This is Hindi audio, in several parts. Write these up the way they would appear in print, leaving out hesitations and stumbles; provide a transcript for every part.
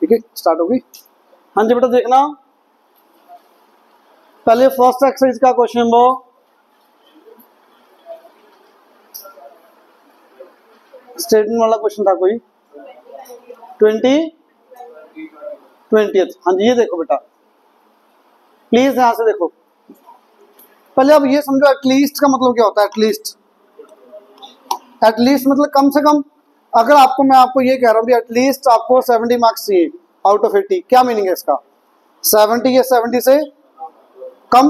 ठीक है, स्टार्ट होगी। हाँ जी बेटा देखना, पहले फर्स्ट एक्सरसाइज का क्वेश्चन वो स्टेटमेंट वाला क्वेश्चन था कोई 20th। हाँ जी ये देखो बेटा, प्लीज यहां से देखो। पहले अब ये समझो एटलीस्ट का मतलब क्या होता है। एटलीस्ट मतलब कम से कम। अगर आपको मैं आपको ये कह रहा हूँ भी एटलीस्ट आपको 70 मार्क्स चाहिए आउट ऑफ 80, क्या मीनिंग है इसका? 70 या 70 से कम,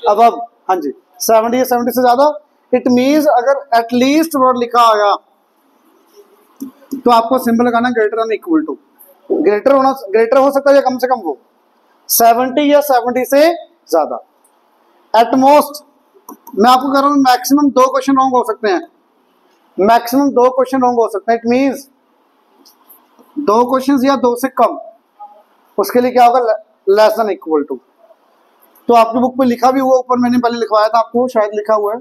अब हाँ जी 70 या 70 से ज्यादा। इट मीन्स अगर एटलीस्ट वर्ड लिखा आया तो आपको सिंबल लगाना greater and equal to. Greater हो सकता है या कम से कम वो 70 या 70 से ज्यादा। एटमोस्ट मैं आपको कह रहा हूं मैक्सिमम 2 क्वेश्चन रॉन्ग हो सकते हैं। मैक्सिमम 2 क्वेश्चन रॉन्ग हो सकते हैं। इट मींस 2 क्वेश्चन या 2 से कम, उसके लिए क्या होगा? Less than equal to. तो आपकी बुक पे लिखा भी हुआ, ऊपर मैंने पहले लिखवाया था आपको, शायद लिखा हुआ है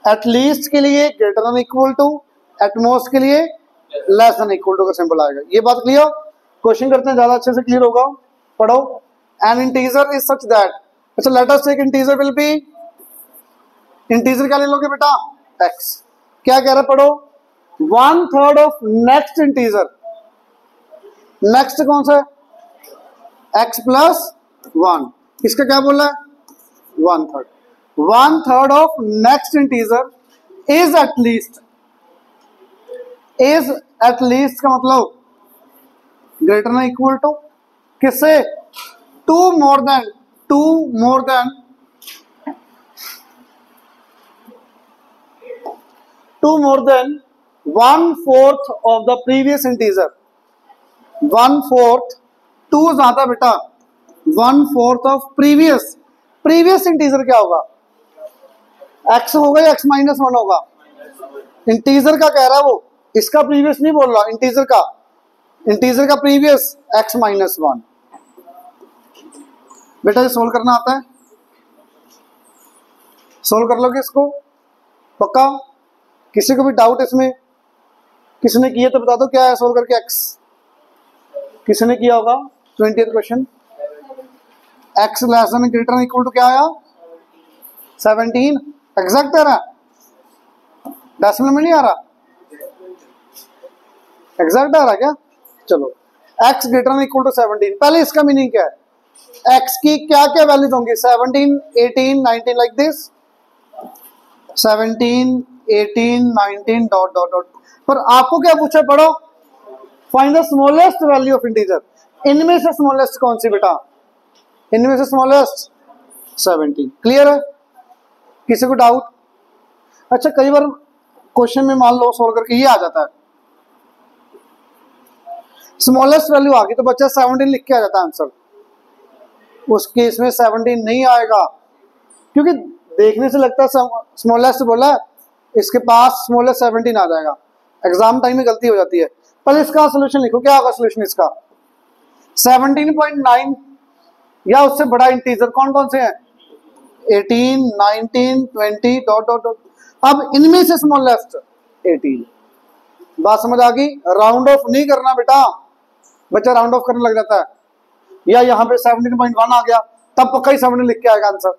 एटलीस्ट के लिए greater than equal to, at most के लिए लेस देन इक्वल टू का सिंबल आएगा। ये बात क्लियर? क्वेश्चन करते हैं ज्यादा अच्छे से क्लियर होगा। पढ़ो। An integer is such that, अच्छा let us take integer will be, integer क्या ले लोगे बेटा? x। क्या कह रहा है? पढ़ो 1/3 ऑफ नेक्स्ट इंटीजर। नेक्स्ट कौन सा है? x प्लस 1, इसका क्या बोल रहा है? 1/3। 1/3 of next integer is at least. Is at least का मतलब ग्रेटर देन इक्वल टू किससे? 2 more than 1/4 of the previous integer. 1/4 2 ज्यादा बेटा, 1/4 ऑफ प्रीवियस इंटीजर क्या होगा? x होगा या x माइनस 1 होगा? इंटीजर का कह रहा है वो, इसका प्रीवियस नहीं बोल रहा, इंटीजर का प्रीवियस x माइनस 1। बेटा ये सोल्व करना आता है? सोल्व कर लोगे इसको पक्का? किसी को भी डाउट इसमें? किसने किया तो बता दो क्या है सोल्व करके x। किसी ने किया होगा? 20th question. x less than greater than equal to क्या आया? 17। एग्जैक्ट आ रहा है? डेसिमल में नहीं आ रहा? एग्जैक्ट आ रहा क्या? चलो x greater than equal to 17। पहले इसका मीनिंग क्या है? x की क्या क्या वैल्यूज होंगी? 17, 18, 19 like this. 17, 18, 19 dot dot dot. पर आपको क्या पूछा? पढ़ो find the smallest value of integer. इनमें से स्मॉलेस्ट कौन सी बेटा? इनमें से स्मॉलेस्ट 17। क्लियर है? किसी को डाउट? अच्छा कई बार क्वेश्चन में मान लो सोल्व करके ये आ जाता है स्मॉलेस्ट वैल्यू आ गई तो बच्चा 17 लिख के आ जाता है आंसर। उस केस में 17 नहीं आएगा क्योंकि देखने से लगता है स्मॉलेस्ट बोला है, इसके पास स्मॉलेस्ट 17 आ जाएगा। एग्जाम टाइम में गलती हो जाती है। पहले इसका सोल्यूशन लिखो, क्या होगा सोल्यूशन इसका? 17.9 या उससे बड़ा इंटीजर कौन कौन से हैं? 18, 19, 20 डॉट डॉट डॉट। अब इनमें से स्मॉलेस्ट 18। बात समझ आ गई? राउंड ऑफ नहीं करना बेटा, बच्चा राउंड ऑफ करने लग जाता है। या यहाँ पे 17.1 आ गया तब पक्का ही 17 लिख के आएगा आंसर।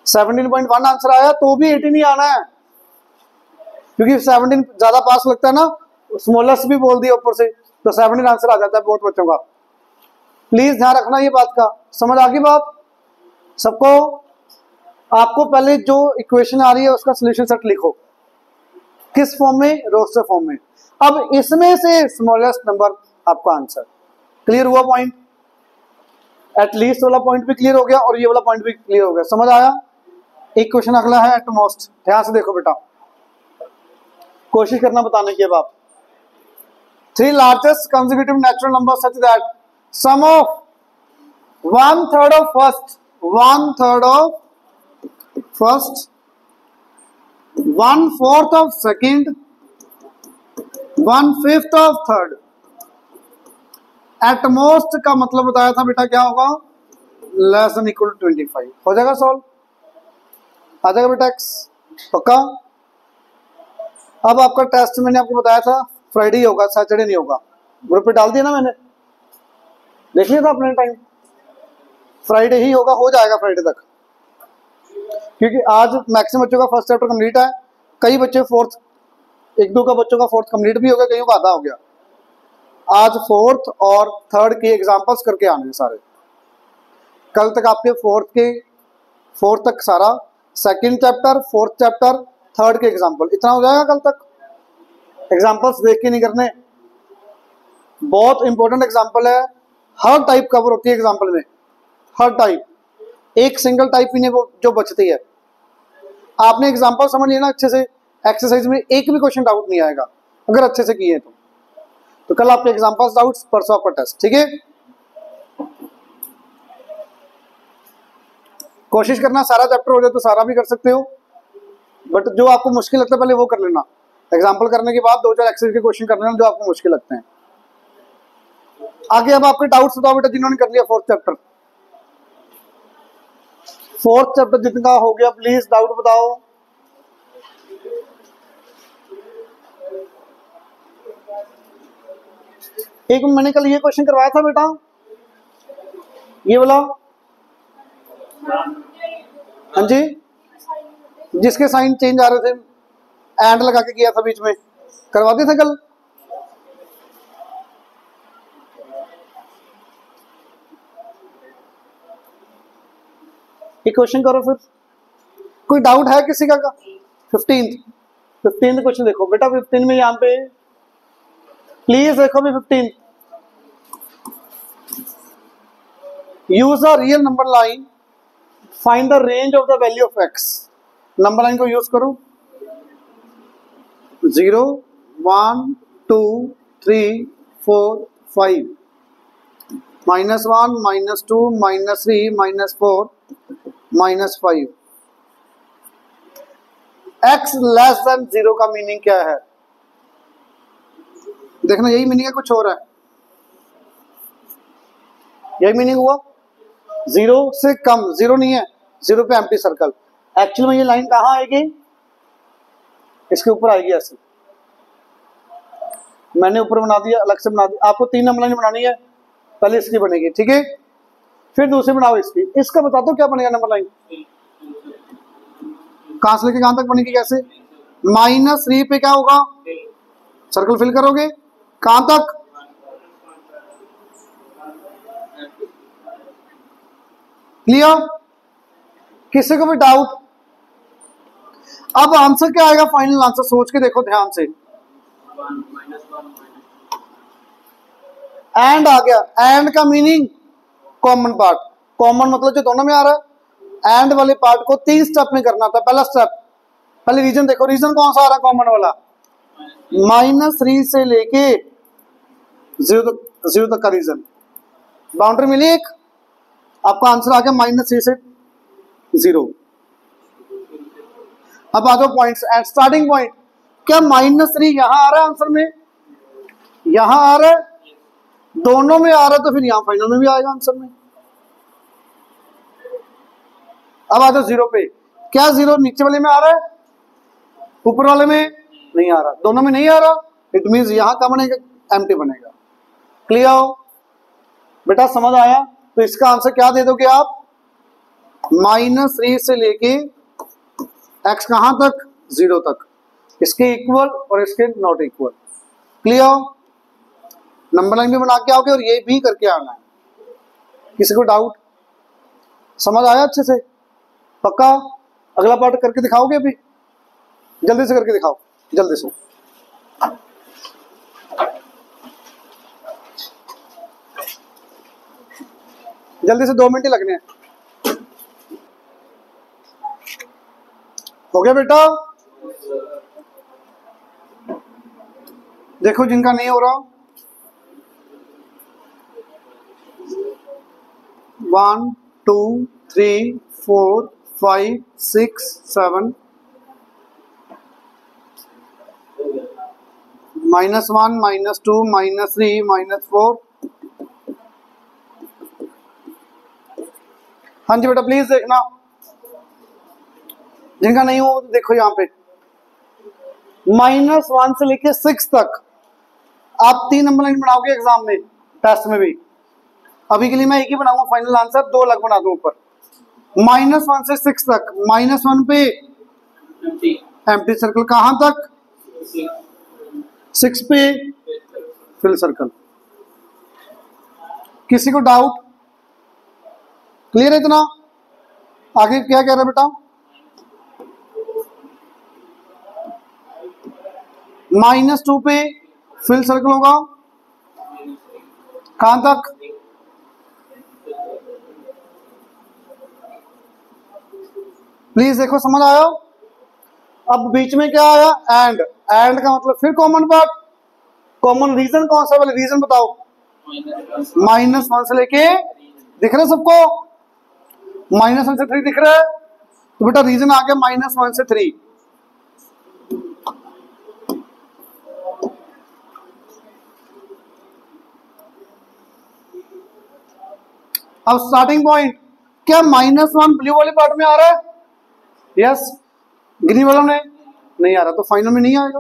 17.1 आंसर आया तो भी 18 ही आना है क्योंकि 17 ज्यादा पास लगता है ना, स्मॉलेस्ट भी बोल दिया ऊपर से तो 17 आंसर आ जाता है बहुत बच्चों का। प्लीज ध्यान रखना ये बात का। समझ आ गई बात सबको? आपको पहले जो इक्वेशन आ रही है उसका सोल्यूशन सेट लिखो, किस फॉर्म में? रोस्टर फॉर्म में। अब इसमें से स्मॉलेस्ट नंबर आपका आंसर। क्लियर हुआ पॉइंट? एटलीस्ट वाला पॉइंट भी क्लियर हो गया और ये वाला पॉइंट भी क्लियर हो गया। समझ आया? एक क्वेश्चन अगला है एटमोस्ट। ध्यान से देखो बेटा, कोशिश करना बताने की। अब आप 3 largest consecutive natural number such that sum of 1/3 of first, 1/3 of first, 1/4 of second, 1/5 of third. At most का मतलब बताया था बेटा क्या होगा? Less than equal to 25। हो जाएगा सॉल्व? आ जाएगा बेटा x पक्का? अब आपका टेस्ट मैंने आपको बताया था फ्राइडे होगा, सैटरडे नहीं होगा। ग्रुप पे डाल दिया ना मैंने, देख लिया था अपने टाइम। फ्राइडे ही होगा, हो जाएगा फ्राइडे तक, क्योंकि आज मैक्सिमम बच्चों का फर्स्ट चैप्टर कंप्लीट है। कई बच्चे फोर्थ, एक दो का बच्चों का फोर्थ कंप्लीट भी हो गया, कईयों का आधा हो गया। आज फोर्थ और थर्ड के एग्जांपल्स करके आने हैं सारे। कल तक आपके फोर्थ तक सारा, second chapter, fourth chapter, third के एग्जांपल, इतना हो जाएगा कल तक। एग्जांपल्स देख के नहीं करने, बहुत इंपॉर्टेंट एग्जांपल है। हर टाइप कवर होती है एग्जांपल में, हर टाइप, एक सिंगल टाइप ही नहीं वो जो बचती है। आपने एग्जांपल समझ लिया ना अच्छे से, एक्सरसाइज में एक भी क्वेश्चन डाउट नहीं आएगा अगर अच्छे से किए तो कल आपके एग्जांपल्स डाउट्स, परसों आपका टेस्ट, ठीक है। कोशिश करना सारा चैप्टर हो जाए तो सारा भी कर सकते हो, बट जो आपको मुश्किल लगता है पहले वो कर लेना। एग्जांपल करने के बाद 2-4 एक्सरसाइज के क्वेश्चन कर लेना जो आपको मुश्किल लगते हैं। आगे अब आपके डाउट्स बताओ बेटा, जिन्होंने कर लिया फोर्थ चैप्टर। फोर्थ चैप्टर जितना हो गया प्लीज डाउट बताओ। एक मैंने कल ये क्वेश्चन करवाया था बेटा, ये वाला, हाँ जी, जिसके साइन चेंज आ रहे थे, एंड लगा के किया था बीच में, करवा दिए थे कल। एक क्वेश्चन करो फिर, कोई डाउट है किसी का? 15th क्वेश्चन देखो बेटा, 15 में यहाँ पे प्लीज देखो भी 15, use a real number line, find the range of the value of x. Number line को यूज करो, 0, 1, 2, 3, 4, 5, -1, -2, -3, -4, -5। x लेस देन 0 का मीनिंग क्या है? देखना, यही मीनिंग है, कुछ और है? यही मीनिंग हुआ, 0 से कम, 0 नहीं है, 0 पे एम्प्टी सर्कल। एक्चुअली में ये लाइन कहाँ आएगी? इसके ऊपर आएगी ऐसे। मैंने ऊपर बना दिया, अलग से बना दिया। आपको 3 नंबर लाइन बनानी है, पहले इसकी बनेगी, ठीक है, फिर दूसरी बनाओ इसकी। इसका बता दो क्या बनेगा नंबर लाइन, कहां से लेके कहां तक बनेगी, कैसे? -3 पे क्या होगा? सर्कल फिल करोगे, कहां तक? क्लियर? किसी को भी डाउट? अब आंसर क्या आएगा, फाइनल आंसर सोच के देखो ध्यान से। एंड आ गया, एंड का मीनिंग कॉमन पार्ट। कॉमन मतलब जो दोनों में आ रहा है। एंड वाले पार्ट को 3 स्टेप में करना था। पहला स्टेप, पहले रीजन देखो, रीजन कौन सा आ रहा है कॉमन वाला? -3 से लेके 0 तक का रीजन। बाउंड्री मिली एक, आपका आंसर आ गया -3 से 0। अब आ जाओ पॉइंट्स एंड स्टार्टिंग पॉइंट। क्या -3 यहां आ रहा है आंसर में? यहां आ रहा है, दोनों में आ रहा है, तो फिर यहां फाइनल में भी आएगा आंसर में। अब आ जाओ 0 पे। क्या 0 नीचे वाले में आ रहा है, ऊपर वाले में नहीं आ रहा? दोनों में नहीं आ रहा, इट मींस यहां क्या बनेगा? एम्प्टी बनेगा। क्लियर हो बेटा? समझ आया? तो इसका आंसर क्या दे दोगे आप? -3 से लेके x कहां तक? 0 तक। इसके इक्वल और इसके not equal. Clear? Number line भी बना के आओगे और ये भी करके आना है। किसी को डाउट? समझ आया अच्छे से? पक्का? अगला पार्ट करके दिखाओगे अभी? जल्दी से करके दिखाओ, जल्दी से। जल्दी से, 2 मिनट ही लगने हैं। हो गया बेटा? देखो जिनका नहीं हो रहा, 1, 2, 3, 4, 5, 6, 7, -1, -2, -3, -4। हाँ जी बेटा प्लीज देखना, जिनका नहीं हो देखो यहाँ पे। -1 से लेके 6 तक आप 3 नंबर लाइन बनाओगे एग्जाम में, टेस्ट में भी। अभी के लिए मैं एक ही बनाऊंगा फाइनल आंसर, 2 अलग बना दूं ऊपर। -1 से 6 तक, -1 पे एम्प्टी सर्कल, कहां तक? 6 पे फिल सर्कल। किसी को डाउट? क्लियर है इतना? आगे क्या कह रहा है बेटा? -2 पे फिल सर्कल होगा, कहां तक? प्लीज देखो, समझ आया? अब बीच में क्या आया? एंड। एंड का मतलब फिर कॉमन पार्ट। कॉमन रीजन कौन सा? वाले रीजन बताओ। -1 से लेके, दिख रहा है सबको? -1 से 3 दिख रहा है, तो बेटा रीजन आ गया -1 से 3। अब स्टार्टिंग पॉइंट क्या -1 ब्लू वाले पार्ट में आ रहा है? यस। ग्रीन वालों में नहीं आ रहा, तो फाइनल में नहीं आएगा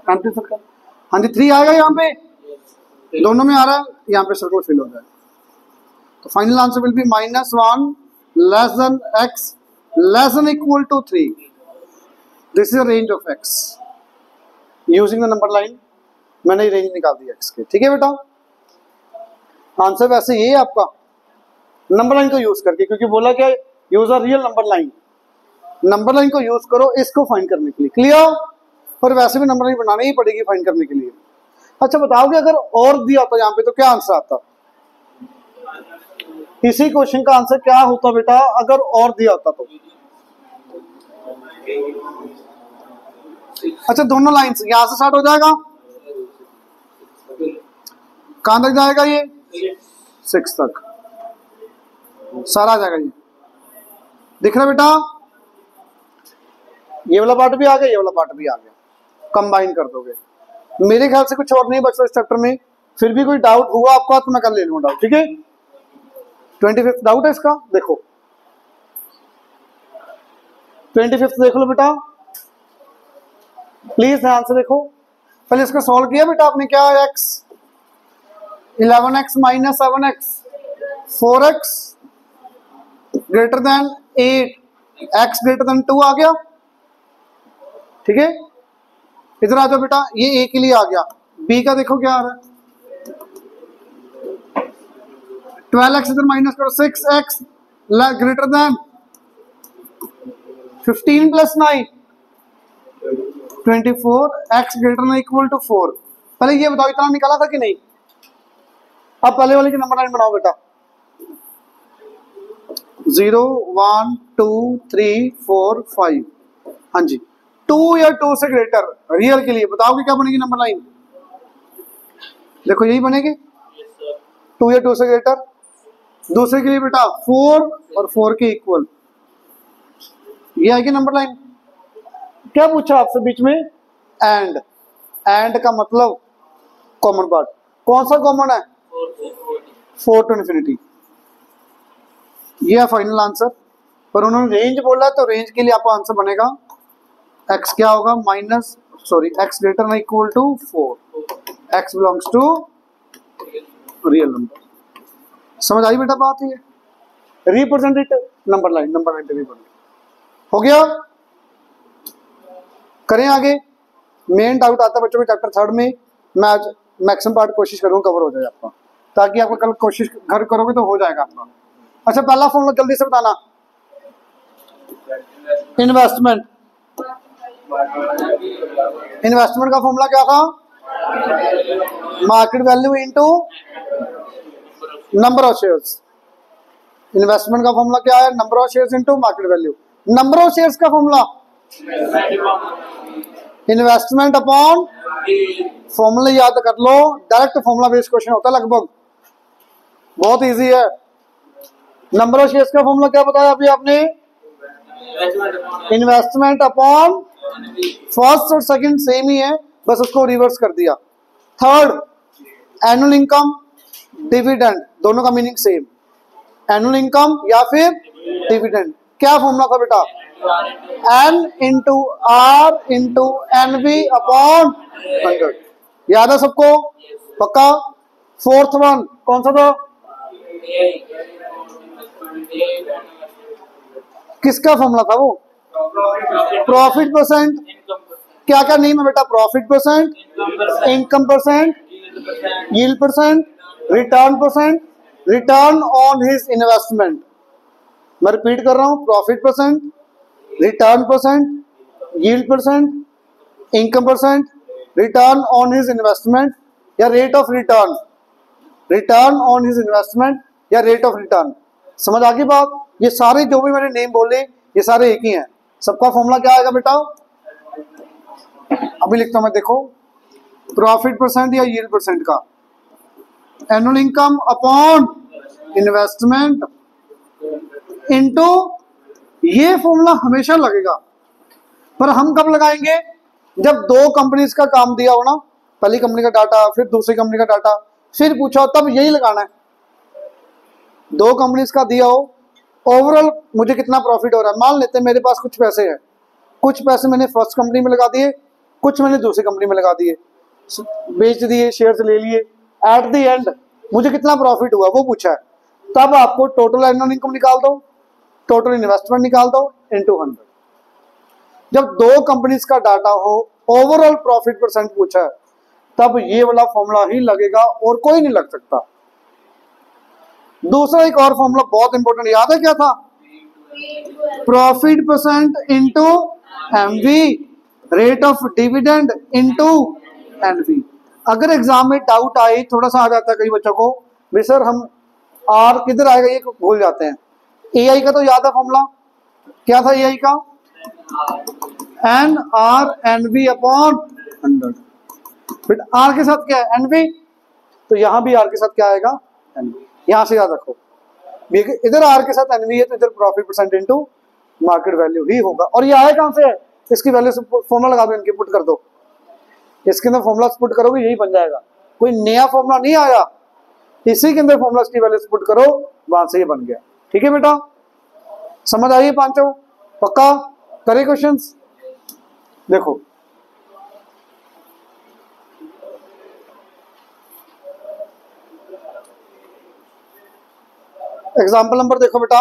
एम्प्टी सर्कल। हाँ जी, 3 आएगा यहाँ पे, दोनों में आ रहा है, यहाँ पे सर्कल फिल हो जाए। तो final answer will be -1 less than x less than equal to 3। This is range of x using the number line. मैंने रेंज निकाल दी x के, ठीक है बेटा? आंसर वैसे ये है आपका, नंबर लाइन को यूज करके, क्योंकि बोला क्या, use a real number line. Number line को यूज करो इसको फाइंड करने के लिए। क्लियर? और वैसे भी नंबर लाइन बनानी ही पड़ेगी फाइंड करने के लिए। अच्छा बताओगे, अगर और दिया होता यहाँ पे तो क्या आंसर आता? इसी क्वेश्चन का आंसर क्या होता बेटा अगर और दिया होता तो? अच्छा, दोनों लाइंस यहां से स्टार्ट हो जाएगा, कहां तक जाएगा? ये 6 तक सारा आ जाएगा। ये दिख रहा बेटा? ये वाला पार्ट भी आ गया, ये वाला पार्ट भी आ गया, कंबाइन कर दोगे। मेरे ख्याल से कुछ और नहीं बचा इस चैप्टर में। फिर भी कोई डाउट हुआ आपका तो मैं कर ले लूंगा डाउट, ठीक है? 25th डाउट है इसका, देखो 25th देख लो बेटा, प्लीज ध्यान से देखो। पहले इसका सॉल्व किया बेटा आपने? क्या है x 11x - 7x 4x greater than 8 x greater then 2 आ गया, ठीक है? इधर आ जाओ बेटा, ये a के लिए आ गया। b का देखो क्या आ रहा है, 12x इधर माइनस करो, 6x greater than 15 + 9 24 x greater than equal to 4। पहले ये बताओ इतना निकाला था कि नहीं? अब पहले वाले की नंबर लाइन बनाओ बेटा, 0 1 2 3 4 5। हाँ जी, 2 या 2 से ग्रेटर रियल के लिए बताओगे क्या बनेगी नंबर लाइन? देखो यही बनेगी, 2 या 2 से ग्रेटर। दूसरे के लिए बेटा 4 और 4 के इक्वल, ये आएगी नंबर लाइन। क्या पूछा आपसे बीच में? एंड। एंड का मतलब कॉमन पार्ट, कौन सा कॉमन है? 4 to ∞। ये है फाइनल आंसर। पर उन्होंने रेंज बोला है, तो रेंज के लिए आपका आंसर बनेगा x क्या होगा? x greater than equal to 4, x belongs to real number. समझ आई बेटा बात? ये representative number line, number line represent हो गया। करें आगे। मेन डाउट आता है बच्चों के चैप्टर 3 में, मैं आज मैक्सिमम पार्ट कोशिश करूंगा कवर हो जाए आपका, ताकि आपको कल कोशिश घर करोगे तो हो जाएगा आपका। अच्छा, पहला फॉर्मूला जल्दी से बताना। इन्वेस्टमेंट, इन्वेस्टमेंट का फॉर्मूला क्या था? Market value into number of shares. Investment का फॉर्मूला क्या है? Number of shares into market value. Number of shares का फॉर्मूला इन्वेस्टमेंट अपॉन, फॉर्मूला याद कर लो, डायरेक्ट फॉर्मूला बेस्ड क्वेश्चन होता है लगभग, बहुत इजी है। नंबर ऑफ शेयर्स का फॉर्मूला क्या बताया अभी आपने? इन्वेस्टमेंट अपॉन, फर्स्ट और सेकंड सेम ही है, बस उसको रिवर्स कर दिया। थर्ड एनुअल इनकम, डिविडेंड, दोनों का मीनिंग सेम, एनुअल इनकम या फिर डिविडेंड। क्या फॉर्मूला था बेटा? N into R into NB upon 100। याद है सबको? पक्का? फोर्थ वन कौन सा था? किसका फॉर्मूला था वो? Profit percent. क्या क्या नेम है बेटा? Profit percent, income percent, yield percent, return percent, return on his investment. मैं रिपीट कर रहा हूं, profit percent, return percent, yield percent, income percent, return on his investment या rate of return, return on his investment या रेट ऑफ रिटर्न। समझ आ गई बात? ये सारे जो भी मैंने नेम बोले ये सारे एक ही हैं। सबका फॉर्मूला क्या आएगा बेटा? अभी लिखता हूं मैं, देखो, प्रॉफिट परसेंट या यील्ड परसेंट का, annual income upon investment into, ये फॉर्मूला हमेशा लगेगा। पर हम कब लगाएंगे? जब दो कंपनीज का काम दिया हो ना, पहली कंपनी का डाटा फिर दूसरी कंपनी का डाटा फिर पूछा हो, तब यही लगाना है। दो कंपनीज का दिया हो, ओवरऑल मुझे कितना प्रॉफिट हो रहा है। मान लेते हैं मेरे पास कुछ पैसे हैं, कुछ पैसे मैंने फर्स्ट कंपनी में लगा दिए, कुछ मैंने दूसरी कंपनी में लगा दिए, बेच दिए, शेयर्स ले लिए। एट द एंड मुझे कितना प्रॉफिट हुआ वो पूछा है। तब आपको टोटल एनुअल इनकम निकाल दो, टोटल इन्वेस्टमेंट निकाल दो इनटू 100। जब दो कंपनीज का डाटा हो, ओवरऑल प्रॉफिट परसेंट पूछा है, तब ये वाला फॉर्मूला ही लगेगा और कोई नहीं लग सकता। दूसरा एक और फॉर्मूला बहुत इंपॉर्टेंट, याद है क्या था? Profit percent into MV, rate of dividend into NV. अगर एग्जाम में डाउट आए, थोड़ा सा आ जाता है कई बच्चों को, भी सर हम आर किधर आएगा ये भूल जाते हैं। एआई का तो याद है फॉर्मूला, क्या था एआई का? N R N V upon 100। फिर आर के साथ क्या है? एनवी। तो यहां भी आर के साथ क्या आएगा? एनवी। यहां से याद रखो, इधर आर के साथ एनवी है तो इधर profit percent into market value ही होगा। और ये आया कहां से है? इसकी वैल्यू से फॉर्मूला लगा दो, इनके पुट कर दो, इसके अंदर फॉर्मूला पुट करोगे यही बन जाएगा। कोई नया फॉर्मूला नहीं आया, इसी के अंदर फॉर्मूला की वैल्यू पुट करो, वहां से ये बन गया। ठीक है बेटा, समझ आई पांचों? पक्का? करे क्वेश्चंस? देखो एग्जाम्पल नंबर देखो बेटा,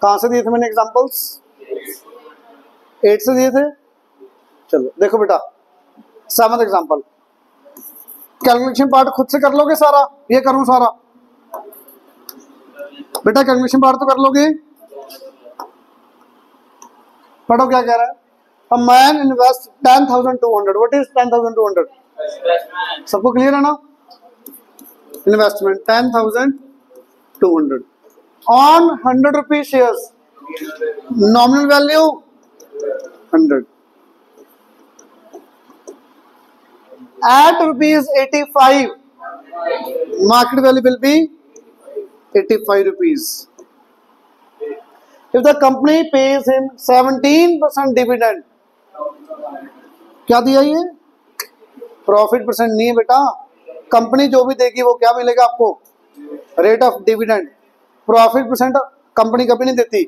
कहां से दिए थे मैंने एग्जाम्पल्स? 8 से दिए थे। चलो देखो बेटा, 7वां एग्जाम्पल। कैलकुलेशन पार्ट खुद से कर लोगे सारा? ये करूं सारा? बेटा कैलकुलेशन पार्ट तो कर लोगे? पढ़ो क्या कह रहा है। A man invests 10,200. What is 10,200? सबको क्लियर है ना? Investment 10,200 on 100 rupees shares, nominal value 100 at rupees 85, market value will be 85 rupees. If the company pays him 17% dividend, क्या दिया ये? प्रॉफिट परसेंट नहीं है बेटा, कंपनी जो भी देगी वो क्या मिलेगा आपको? Rate of dividend. Profit percent company कभी नहीं देती।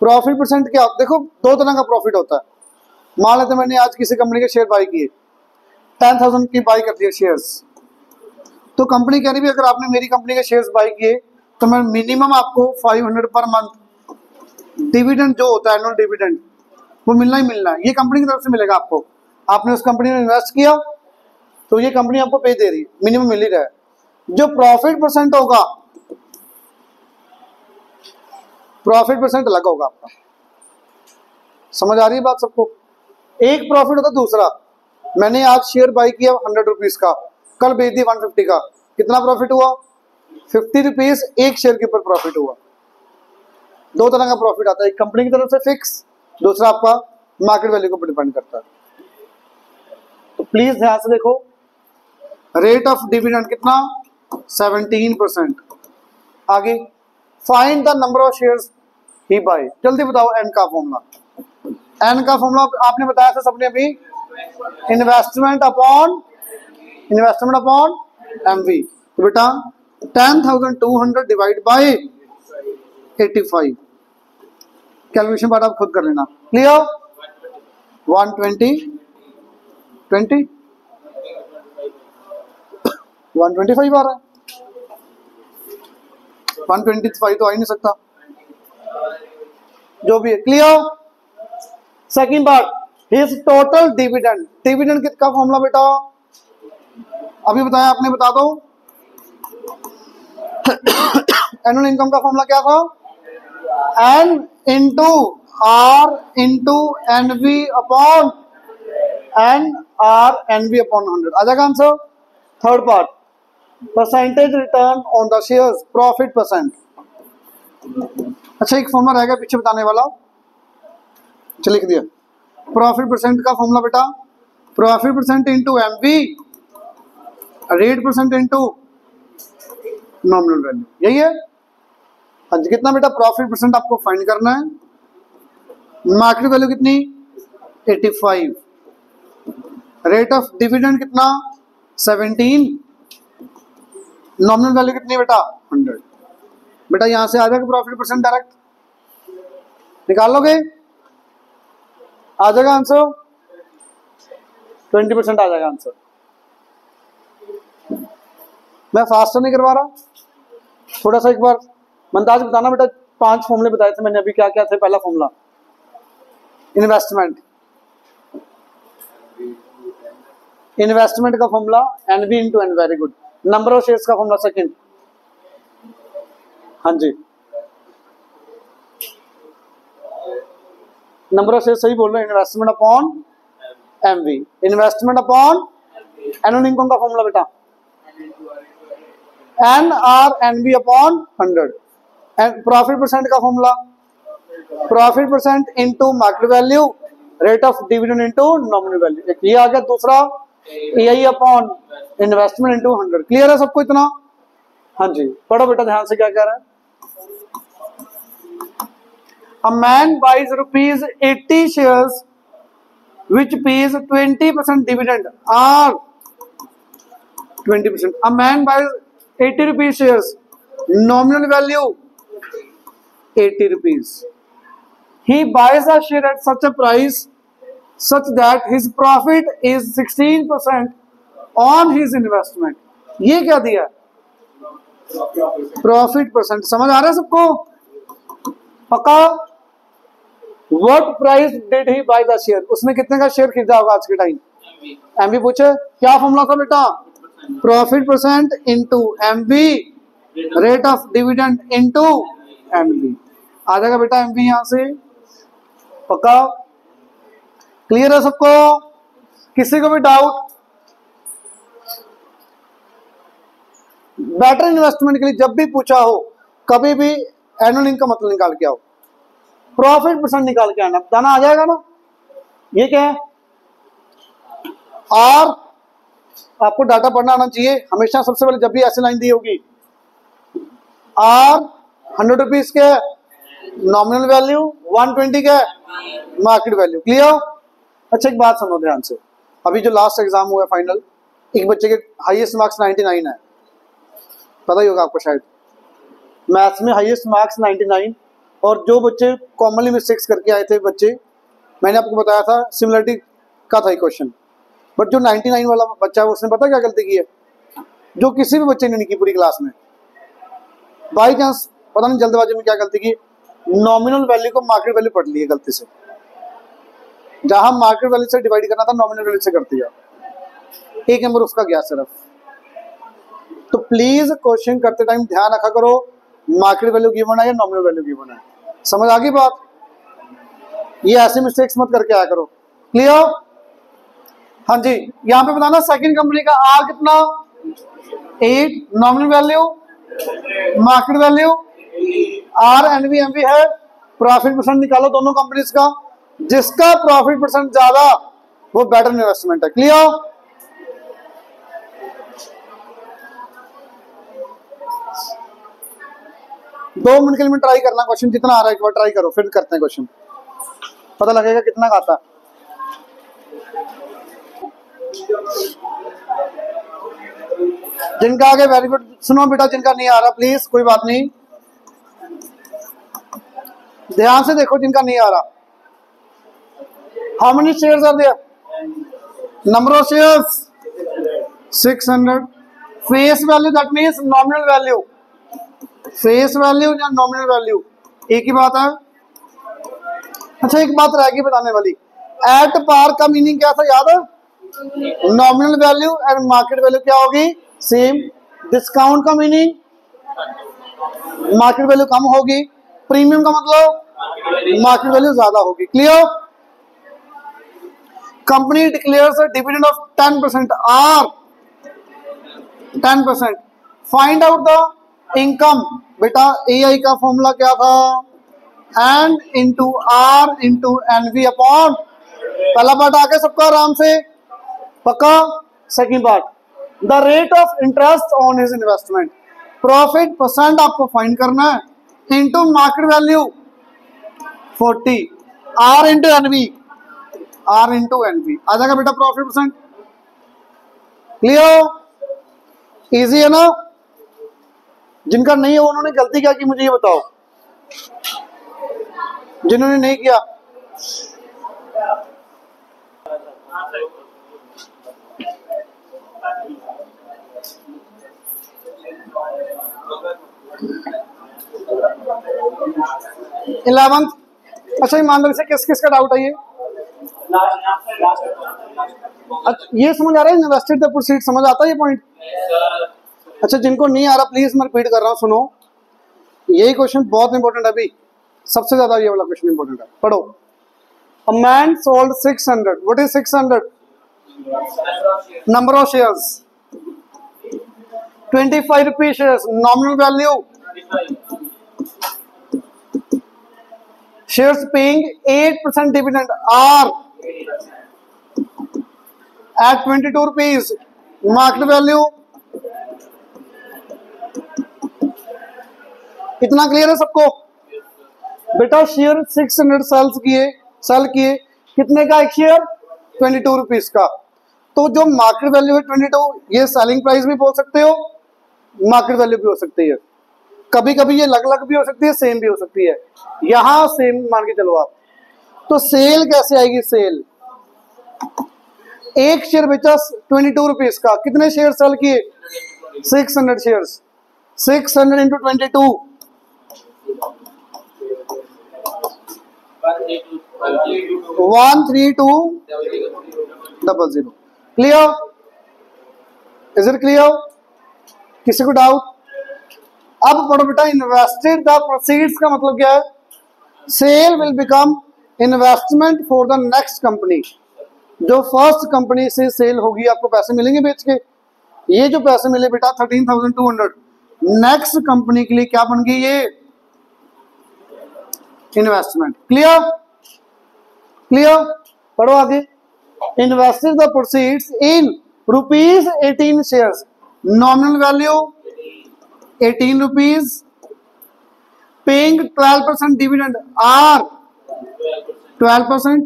प्रॉफिट परसेंट क्या? देखो दो तरह का प्रॉफिट होता है। मान लेते मैंने आज किसी कंपनी के शेयर बाई किए, 10,000 की बाई कर दिए शेयर्स, तो कंपनी कह रही है अगर आपने मेरी कंपनी के शेयर्स बाई किए तो मैं मिनिमम आपको 500 पर मंथ डिविडेंड जो होता है एनुअल डिविडेंड वो मिलना ही मिलना है। ये कंपनी की तरफ से मिलेगा आपको। आपने उस कंपनी में इन्वेस्ट किया तो ये कंपनी आपको पे दे रही है, मिनिमम मिल ही रहा है। जो प्रॉफिट परसेंट होगा, प्रॉफिट परसेंट अलग होगा आपका। समझ आ रही है बात सबको? एक प्रॉफिट होता है, दूसरा मैंने आज शेयर बाई किया 100 रुपीज का, कल बेच दिया 150 का, कितना प्रॉफिट हुआ? 50 रुपीज एक शेयर के ऊपर प्रॉफिट हुआ। दो तरह का प्रॉफिट आता है, एक कंपनी की तरफ से फिक्स, दूसरा आपका मार्केट वैल्यू के ऊपर डिपेंड करता है। तो प्लीज ध्यान से देखो, रेट ऑफ डिविडेंड कितना? 17%। आगे find the number of shares he buy. जल्दी बताओ एन का फॉर्मूला। एन का फॉर्मूला आपने बताया था सबने अभी, इन्वेस्टमेंट अपॉन एमवी। तो बेटा 10,200 डिवाइड बाय 85। कैलकुलेशन पार्ट आप खुद कर लेना। क्लियर? 120 20 125 आ रहा है, 125 तो आ ही नहीं सकता, जो भी है। Clear? Second part, his total dividend. Dividend कितना फॉर्मूला बेटा अभी बताया आपने, बता दो। एनुअल इनकम का फॉर्मूला क्या था? N into R into N V upon N R N V upon 100। आ जाएगा answer. Third part, percentage return on the shares, profit percent. अच्छा एक फॉर्मूला रहेगा पीछे बताने वाला, चल लिख दिया। प्रॉफिट परसेंट का फॉर्मूला बेटा, profit percent into M V, rate percent into nominal value, यही है। हाँ जी, कितना बेटा? प्रॉफिट परसेंट आपको फाइंड करना है। मार्केट वैल्यू कितनी? 85। रेट ऑफ डिविडेंड कितना? 17। नॉमिनल वैल्यू कितनी बेटा? 100। बेटा यहां से आ जाएगा प्रॉफिट परसेंट, डायरेक्ट निकाल लोगे, आ जाएगा आंसर। 20% आ जाएगा आंसर। मैं फास्ट नहीं करवा रहा, थोड़ा सा एक बार मंदाज बताना बेटा। 5 फॉर्मूले बताए थे मैंने अभी, क्या क्या थे? पहला फॉर्मूला इन्वेस्टमेंट, इन्वेस्टमेंट का formula N V into N, very good. Number of shares का फॉर्मूला सेकंड, हाँ जी नंबर ऑफ शेयर्स सही बोल रहे हैं, investment upon M V, investment upon annual income का फॉर्मूला बेटा N R N B upon 100। And profit percent का formula profit percent into market value, rate of dividend into nominal value. एक ये आ गया, दूसरा A upon investment into 100। Clear है सबको इतना? हाँ जी, पढ़ो बेटा ध्यान से क्या कह रहा है। A man buys rupees 80 shares which pays 20% dividend or 20%. A man buys 80 rupees shares, nominal value 80 rupees. He buys a share at such a price such that his profit is 16% on his investment. ये क्या दिया? Profit percent. समझ आ रहा है सबको? पक्का? What price did he buy the share? उसने कितने का शेयर खरीदा होगा आज के टाइम? एमबी पूछे, क्या फॉर्मूला था बेटा? Profit percent into M B, rate of dividend into M B. आ जाएगा बेटा एमबी यहां से। पक्का? क्लियर है सबको? किसी को भी डाउट? बेटर इन्वेस्टमेंट के लिए जब भी पूछा हो, कभी भी एनुअल इनकम मतलब निकाल के आओ, प्रॉफिट परसेंट निकाल के आना, बताना आ जाएगा ना। ये क्या है? और आपको डाटा पढ़ना आना चाहिए हमेशा। सबसे पहले जब भी ऐसी लाइन दी होगी, आर 100 रुपीज के नॉमिनल वैल्यू, 120 के मार्केट वैल्यू। क्लियर? अच्छा एक बात सुनो ध्यान से, अभी जो लास्ट एग्जाम हुआ है फाइनल, एक बच्चे के हाईएस्ट मार्क्स 99 है, पता ही होगा आपको शायद। मैथ्स में हाईएस्ट मार्क्स 99, और जो बच्चे कॉमनली मिस्टेक्स करके आए थे बच्चे, मैंने आपको बताया था सिमिलरिटी का था क्वेश्चन, बट जो 99 वाला बच्चा है उसने पता क्या गलती की है, जो किसी भी बच्चे ने नहीं की पूरी क्लास में, बाई चांस पता नहीं जल्दबाजी में क्या गलती की, नॉमिनल वैल्यू को मार्केट वैल्यू पढ़ ली है गलती से। जहां मार्केट वैल्यू से डिवाइड करना था नॉमिनल वैल्यू से कर दिया, एक नंबर उसका गया सिर्फ। तो प्लीज क्वेश्चन करते टाइम ध्यान रखा करो, मार्केट वैल्यू गिवन है या नॉमिनल वैल्यू गिवन है। समझ आ गई बात? ये ऐसे मिस्टेक्स मत करके आया करो। क्लियर? हाँ जी, यहां पे बताना सेकंड कंपनी का आर कितना? 8, nominal value, market value, R NV MV है। प्रॉफिट परसेंट निकालो दोनों कंपनीज का, जिसका प्रॉफिट परसेंट ज्यादा वो बेटर इन्वेस्टमेंट है। क्लियर? दो मिनट के लिए ट्राई करना क्वेश्चन, जितना आ रहा है एक बार ट्राई करो, फिर करते हैं क्वेश्चन, पता लगेगा कितना का आता है। जिनका आगे वेरी गुड, सुनो बेटा जिनका नहीं आ रहा प्लीज, कोई बात नहीं, ध्यान से देखो जिनका नहीं आ रहा। How many shares are there? Number of shares 600। Face value that means nominal value, face value या नॉमिनल वैल्यू एक ही बात है। अच्छा एक बात रह गई बताने वाली, एट पार का मीनिंग क्या था याद है? Nominal value and market value क्या होगी? सेम। डिस्काउंट का मीनिंग मार्केट वैल्यू कम होगी, प्रीमियम का मतलब मार्केट वैल्यू ज्यादा होगी। Clear? Company declares a dividend of 10% R 10%। Find out the income. बेटा एआई का फॉर्मूला क्या था? N into R into NV upon, पहला पार्ट आ गया सबका आराम से, पक्का? Second part, the rate of interest on his investment, profit percent आपको फाइंड करना है, into market value 40, R into N V, R into N V आ जाएगा बेटा प्रॉफिट परसेंट। क्लियर? इजी है ना? जिनका नहीं है उन्होंने गलती क्या की मुझे ये बताओ, जिन्होंने नहीं किया। इलेवंथ, अच्छा ईमानदारी से किस किस का डाउट है ये? अच्छा ये समझ आ रहा है इन्वेस्टेड द प्रोसीड, समझ आता है ये पॉइंट? अच्छा जिनको नहीं आ रहा प्लीज मैं रिपीट कर रहा हूँ, सुनो यही क्वेश्चन बहुत इंपॉर्टेंट है अभी, सबसे ज्यादा ये वाला क्वेश्चन इंपॉर्टेंट है, पढ़ो। A man sold 600, what is 600? Number of shares 25 rupees shares, nominal value shares paying 8% dividend R at 22 rupees, market value. इतना क्लियर है सबको? बेटा शेयर 600 सेल किए, कितने का एक शेयर? 22 रुपीज का। तो जो मार्केट वैल्यू है 22, ये सेलिंग प्राइस भी बोल सकते हो, मार्केट वैल्यू भी हो सकती है, कभी कभी ये अलग अलग भी हो सकती है, सेम भी हो सकती है। यहां सेम मान के चलो आप, तो सेल कैसे आएगी? सेल एक शेयर बेचा 22 रुपीज का, कितने शेयर सेल किए? 600 shares, 600 into 22 13200। Clear? Is it clear? किसी को डाउट? अब पढ़ो बेटा, इन्वेस्टेड द प्रोसीड्स का मतलब क्या है? Sell will become investment for the next company. जो फर्स्ट कंपनी से सेल होगी आपको पैसे मिलेंगे बेच के, ये जो पैसे मिले बेटा 13,200 नेक्स्ट कंपनी के लिए क्या बन गई? ये इन्वेस्टमेंट। क्लियर? क्लियर? पढ़ो आगे। Invested the proceeds in rupees 18 shares, nominal value 18 rupees, paying 12% dividend R 12%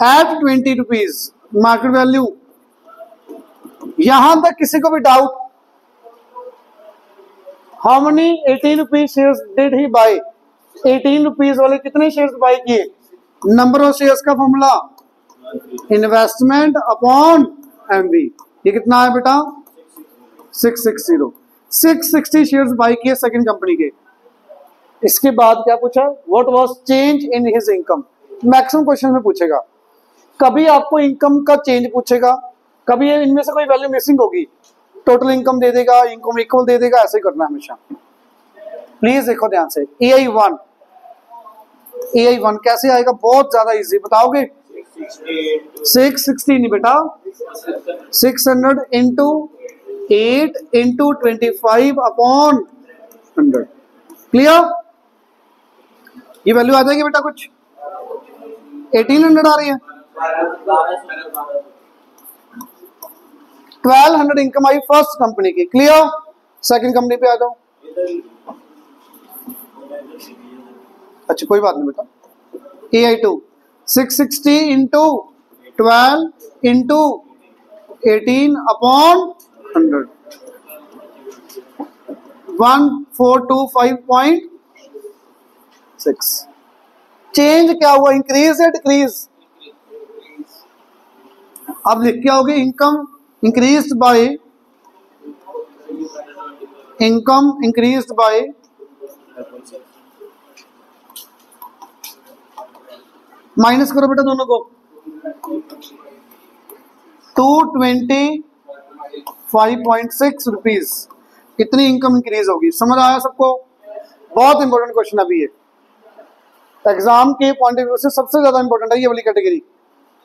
at 20 rupees, market value. यहां तक किसी को भी doubt? How many 18 rupees shares did he buy? 18 rupees वाले कितने शेयर्स बाय किए? नंबर ऑफ शेयर्स का फॉर्मूला इन्वेस्टमेंट अपॉन एमवी, ये कितना है बेटा? 660। 660 शेयर्स बाय किए सेकंड कंपनी के। इसके बाद क्या पूछा? What was change in his income. Maximum question में पूछेगा, कभी आपको इनकम का चेंज पूछेगा, कभी इनमें से कोई वैल्यू मिसिंग होगी, टोटल इनकम दे देगा, इनकम इक्वल दे देगा, ऐसे करना हमेशा। प्लीज देखो ध्यान से। AI1 कैसे आएगा? बहुत ज्यादा इजी, बताओगे? 660 नहीं बेटा, 600 इंटू 8 इंटू 25 अपॉन 100। क्लियर? ये वैल्यू आ जाएगी बेटा कुछ 1800 आ रही है। 1200 इनकम आई फर्स्ट कंपनी की। क्लियर? सेकंड कंपनी पे आ जाओ। अच्छा कोई बात नहीं बेटा। AI2 660 into 12 into 18 upon 100, 1425 6। Change क्या हुआ, इंक्रीज या डिक्रीज? अब लिख के आओगे income increase by, income increase by minus करो बेटा दोनों को, 225.6 रुपीज, कितनी इनकम इंक्रीज होगी? समझ आया सबको? बहुत इंपॉर्टेंट क्वेश्चन अभी ये, एग्जाम के पॉइंट ऑफ व्यू से सबसे ज्यादा इंपॉर्टेंट है ये वाली कैटेगरी।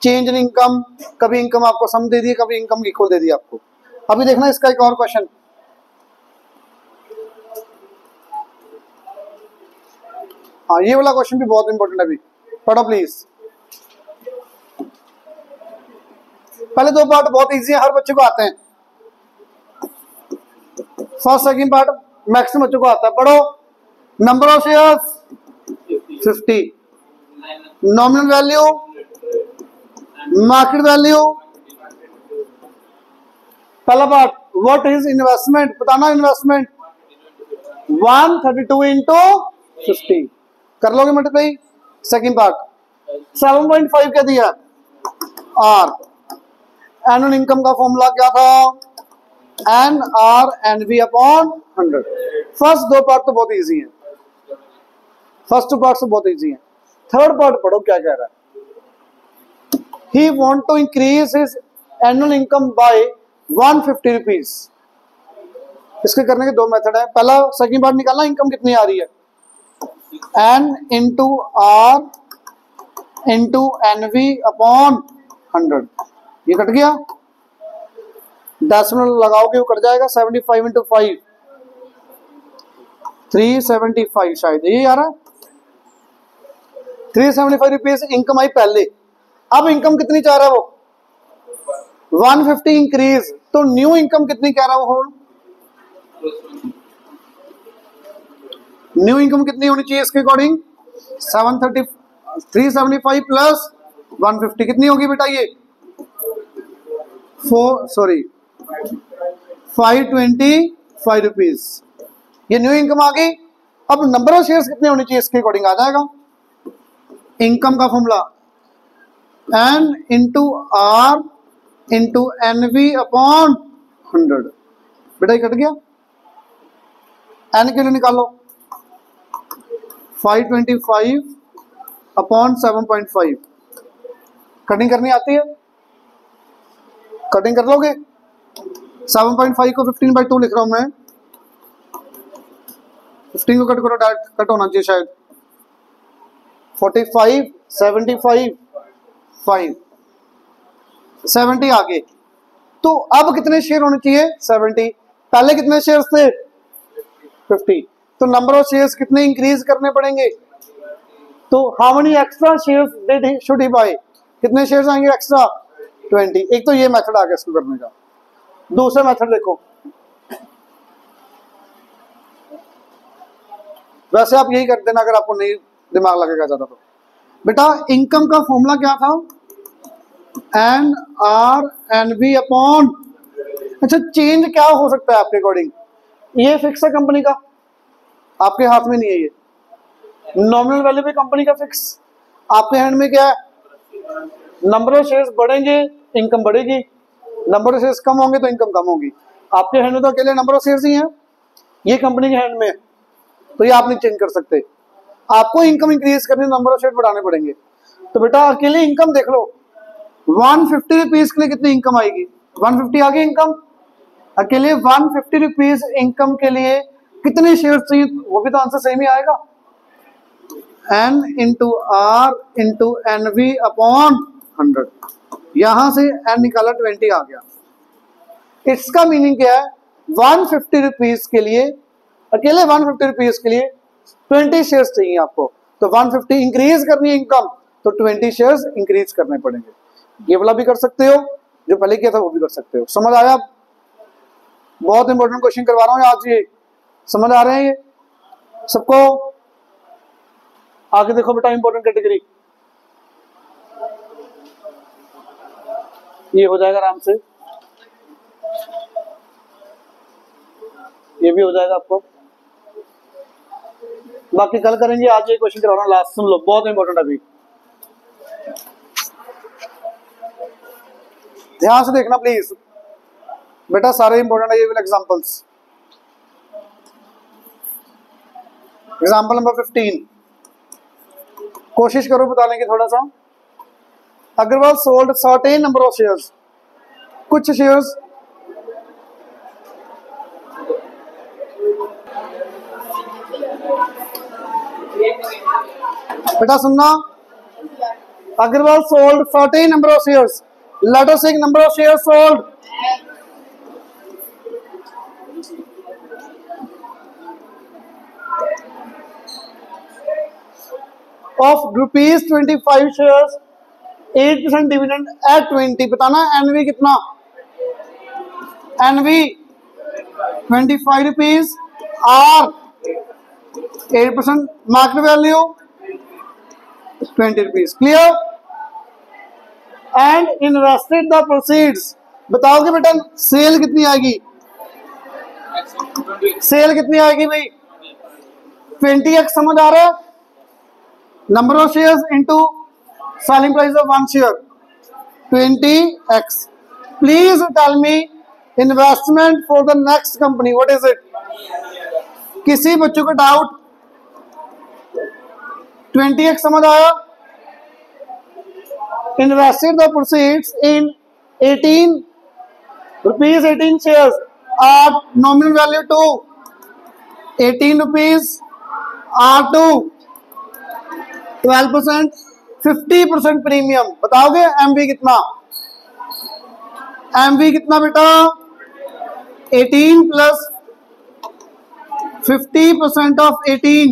चेंज इन इनकम, कभी इनकम आपको सम दे दी, कभी इनकम इक्वल दे दी आपको। अभी देखना इसका एक और क्वेश्चन, हाँ ये वाला क्वेश्चन भी बहुत इंपॉर्टेंट है, अभी पढ़ो प्लीज। पहले दो पार्ट बहुत इजी है, हर बच्चे को आते हैं। फर्स्ट सेकंड पार्ट मैक्सिमम बच्चों को आता है, पढ़ो। Number of shares 50, nominal value, market value. पहला पार्ट, व्हाट इज इन्वेस्टमेंट, बताना इन्वेस्टमेंट 132 इंटू 50, कर लोगे मल्टीप्लाई। सेकंड पार्ट 7.5 क्या दिया, आर। एनुअल इनकम का फॉर्मूला क्या था, N R N V upon 100। First दो पार्ट तो बहुत इजी है, फर्स्ट टू पार्ट तो बहुत इजी है। थर्ड पार्ट पढ़ो क्या कह रहा है। He want to increase his annual income by 150 rupees. इसके करने के दो मेथड है। पहला सेकंड पार्ट निकालना, इनकम कितनी आ रही है, N into R into N V upon 100। ये कट गया, डेसिमल लगाओगे वो कट जाएगा। 75 इंटू 5 375, शायद ये आ रहा है। 375 रुपीज इनकम आई पहले। अब इनकम कितनी चाह रहा है वो, 150 इंक्रीज। तो न्यू इनकम कितनी कह रहा है वो, न्यू इनकम कितनी होनी चाहिए इसके अकॉर्डिंग, 375 प्लस 150 कितनी होगी बेटा, ये 525 रुपीज। ये न्यू इनकम आ गई। अब नंबर ऑफ शेयर्स कितने होने चाहिए इसके अकॉर्डिंग आ जाएगा। इनकम का formula N into R into N V upon 100। बेटा ये कट गया, एन के लिए निकालो 525 अपॉन 7.5। कटिंग करनी आती है, कटिंग कर लोगे। 7.5 को 15/2 लिख रहा हूं मैं, 15 को कट करो, डायरेक्ट कट होना चाहिए शायद। 45 75 5 70 आगे। तो अब कितने शेयर होने चाहिए, 70। पहले कितने शेयर्स थे, 50। तो नंबर ऑफ शेयर्स कितने इंक्रीज करने पड़ेंगे, तो how many extra shares did he should he buy, कितने शेयर्स आएंगे एक्स्ट्रा, 20। एक तो ये मेथड आ गया इसको करने का। दूसरा मेथड देखो, वैसे आप यही कर देना अगर आपको नहीं दिमाग लगेगा ज्यादा तो। बेटा इनकम का फॉर्मूला क्या था, N R N V upon. अच्छा चेंज क्या हो सकता है आपके अकॉर्डिंग, ये फिक्स है कंपनी का, आपके हाथ में नहीं है ये। नॉमिनल वैल्यू भी कंपनी का फिक्स, आपके हैंड में क्या है, नंबर ऑफ शेयर्स बढ़ेंगे इनकम बढ़ेगी, नंबर ऑफ शेयर्स कम होंगे तो इनकम कम होगी। आपके हैंड में तो अकेले नंबर ऑफ शेयर्स ही हैं, ये कंपनी के हैंड में है, तो ये आप नहीं चेंज कर सकते। आपको इनकम इंक्रीज करनी, नंबर ऑफ शेयर बढ़ाने पड़ेंगे। तो बेटा अकेले इनकम देख लो, 150 रुपीज के लिए कितनी इनकम आएगी, 150 आ गई इनकम। अकेले 150 रुपीज इनकम के लिए कितने शेयर चाहिए, वो भी तो आंसर सेम ही आएगा, N into R into N V upon 100। यहां से एन निकाला 20 आ गया। इसका मीनिंग क्या है, 150 रुपीज के लिए, अकेले 150 रुपीज के लिए 20 शेयर्स चाहिए आपको। तो 150 इंक्रीज करनी है इनकम, तो 20 शेयर्स इंक्रीज करने पड़ेंगे। ये वाला भी कर सकते हो, जो पहले किया था वो भी कर सकते हो। समझ आया? बहुत इंपॉर्टेंट क्वेश्चन करवा रहा हूँ आज, ये समझ आ रहे हैं ये सबको? आगे देखो बेटा, इंपॉर्टेंट कैटेगरी ये हो जाएगा आराम से, ये भी हो जाएगा आपको। बाकी कल करेंगे, आज ये क्वेश्चन करवाना लास्ट, सुन लो बहुत इंपॉर्टेंट अभी, ध्यान से देखना प्लीज बेटा, सारे इंपॉर्टेंट है ये वाले एग्जांपल्स। एग्जांपल नंबर 15, कोशिश करो बताने की थोड़ा सा। Agarwal sold certain number of shares, कुछ शेयर्स बेटा सुनना, Agarwal sold certain number of shares, let us take number of shares sold, of rupees 25 shares, 8% dividend at 20, बताना एनवी कितना, एनवी 25 रुपीज और 8% market value 20 rupees, clear. And invested the proceeds, बताओगे बेटा सेल कितनी आएगी, सेल कितनी आएगी भाई, 20x, समझ आ रहा है, number of shares into selling price of one share 20x. Please tell me investment for the next company, what is it? किसी बच्चों का डाउट, 20x समझ आया। Invested the proceeds in 18 rupees 18 shares at nominal value 2, 18 rupees R2 12%, 50% premium, बताओगे एमवी कितना, एमवी कितना बेटा, 18 plus 50% of 18,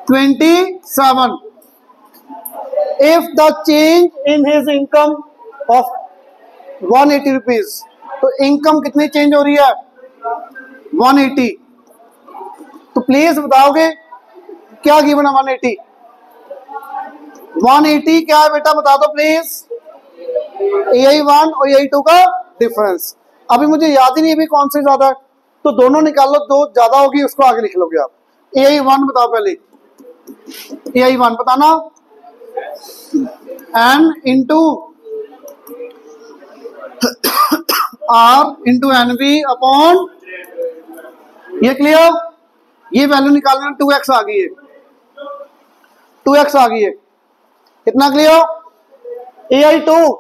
27. If the change in his income of 180 rupees, तो इनकम कितनी चेंज हो रही है, 180, तो प्लीज बताओगे क्या गिवन है, 180, 180 क्या है बेटा बता दो प्लीज, AI1 और AI2 का डिफरेंस। अभी मुझे याद ही नहीं अभी कौन से ज्यादा है, तो दोनों निकाल लो, दो ज्यादा होगी उसको आगे लिख लोगे आप। AI1 बताओ पहले, AI1 बताना, N into R into NV upon, ये क्लियर, ये वैल्यू निकालना, 2x आ गई है, 2x आ गई है, कितना क्लियर। AI2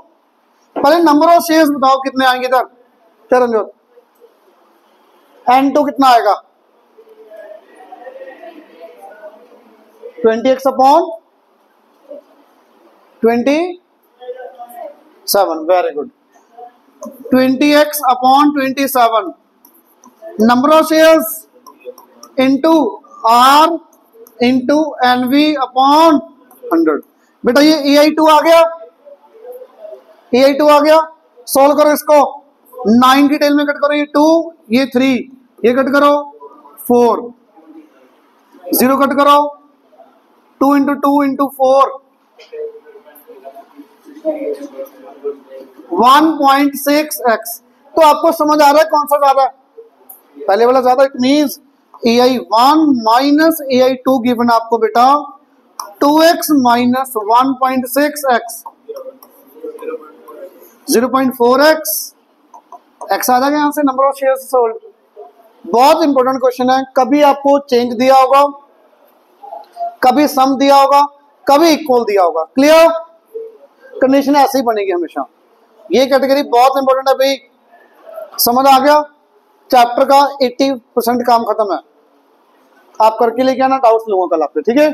पहले नंबर ऑफ शेयर्स बताओ कितने आएंगे इधर, चरणजोत, N2 कितना आएगा, 20x upon 27, very good, 20x upon 27, number of shares into R into NV upon 100, बेटा ये AI2 आ गया, AI2 आ गया, सोल्व करो इसको, 9 की टेल में कट करो, ये 2 ये 3, ये कट करो 4, 0 कट करो, 2 इंटू 2 इंटू 4, 1.6x, तो आपको समझ आ रहा है कौन सा ज्यादा है, पहले वाला ज्यादा, it means AI1 minus AI2 given आपको बेटा 2x minus 1.6x 0.4x, x आ जाएगा यहाँ से, नंबर ऑफ शेयर्स सोल्ड। बहुत इंपॉर्टेंट क्वेश्चन है, कभी आपको चेंज दिया होगा, कभी सम दिया होगा, कभी इक्वल दिया होगा, क्लियर, कंडीशन ऐसे ही बनेगी हमेशा। ये कैटेगरी बहुत इंपॉर्टेंट है भाई, समझ आ गया, चैप्टर का 80% काम खत्म है, आप करके लेके आना, डाउट्स लूंगा कल आपसे, ठीक है।